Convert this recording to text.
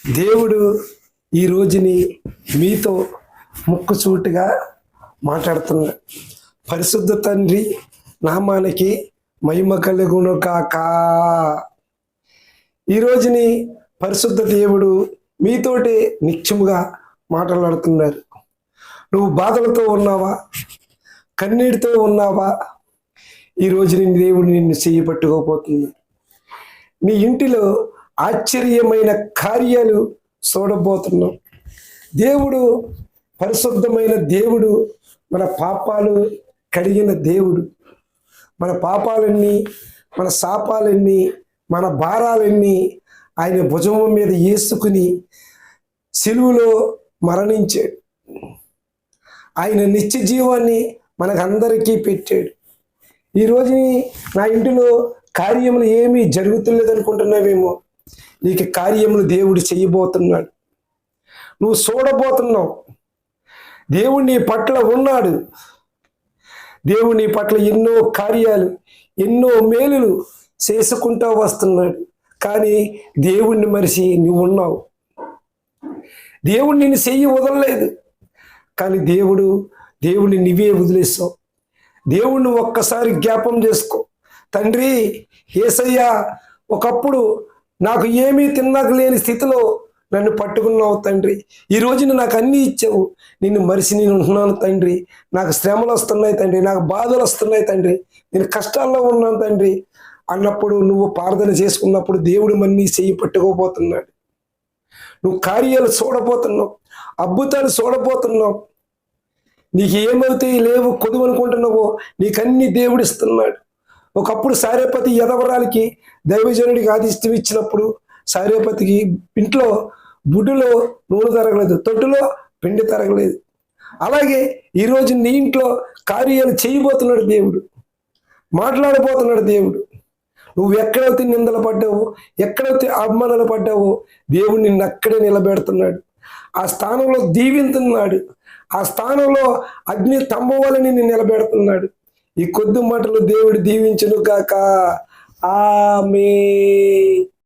దేవుడు ఈ రోజుని మీతో ముక్కుసూటిగా మాట్లాడుతున్నాడు. పరిశుద్ధ తండ్రి నామానికి మహిమ కలుగును కాక. ఈ రోజుని పరిశుద్ధ దేవుడు మీతోటి నిత్యముగా మాట్లాడుతున్నారు. నువ్వు బాధలతో ఉన్నావా, కన్నీటితో ఉన్నావా? ఈ రోజు దేవుడు నిన్ను చేయబట్టుకోపోతుంది. నీ ఇంటిలో ఆశ్చర్యమైన కార్యాలు చూడబోతున్నావు. దేవుడు పరిశుద్ధమైన దేవుడు, మన పాపాలు కడిగిన దేవుడు. మన పాపాలన్నీ, మన శాపాలన్నీ, మన భారాలన్నీ ఆయన భుజము మీద వేసుకుని సిలువలో మరణించాడు. ఆయన నిత్య జీవాన్ని మనకందరికీ పెట్టాడు. ఈరోజు నా ఇంటిలో కార్యములు ఏమీ జరుగుతులేదు అనుకుంటున్నావేమో. నీకు కార్యములు దేవుడు చేయబోతున్నాడు. నువ్వు చూడబోతున్నావు. దేవుడు నీ పట్ల ఉన్నాడు. దేవుడు నీ పట్ల ఎన్నో కార్యాలు, ఎన్నో మేలులు చేసుకుంటూ వస్తున్నాడు. కానీ దేవుణ్ణి మరిచి నువ్వు ఉన్నావు. దేవుడు నిన్ను చెయ్యి వదలలేదు. కానీ దేవుడిని నువ్వే వదిలేస్తావు. దేవుణ్ణి ఒక్కసారి జ్ఞాపం చేసుకో. తండ్రి యేసయ్యా, ఒకప్పుడు నాకు ఏమీ తిన్నాక లేని స్థితిలో నన్ను పట్టుకున్నావు తండ్రి. ఈ రోజున నాకు అన్నీ ఇచ్చావు. నిన్ను మరిచి నేను ఉంటున్నాను తండ్రి. నాకు శ్రమలు వస్తున్నాయి తండ్రి, నాకు బాధలు వస్తున్నాయి తండ్రి, నేను కష్టాల్లో ఉన్నాను తండ్రి అన్నప్పుడు, నువ్వు ప్రార్థన చేసుకున్నప్పుడు దేవుడు మన్ని చెయ్యి పట్టుకోబోతున్నాడు. నువ్వు కార్యాలు చూడబోతున్నావు, అద్భుతాలు చూడబోతున్నావు. నీకు ఏమవుతాయి లేవు కొదువు అనుకుంటున్నావో నీకన్నీ దేవుడు ఇస్తున్నాడు. ఒకప్పుడు సారేపతి యదవరాలకి దైవజనుడికి ఆదిష్టం ఇచ్చినప్పుడు సారేపతికి ఇంట్లో బుడ్డులో నూనె తరగలేదు, తొట్టులో పిండి తరగలేదు. అలాగే ఈరోజు నీ ఇంట్లో కార్యాలు చేయబోతున్నాడు దేవుడు, మాట్లాడబోతున్నాడు దేవుడు. నువ్వు ఎక్కడైతే నిందలు పడ్డావో, ఎక్కడైతే అవమానాలు పడ్డావో, దేవుడు నిన్ను అక్కడే నిలబెడుతున్నాడు. ఆ స్థానంలో దీవిస్తున్నాడు. ఆ స్థానంలో అగ్ని స్తంభవాలని నిన్ను నిలబెడుతున్నాడు. ఈ కొద్ది మాటలు దేవుడు దీవించును గాక. ఆమేన్.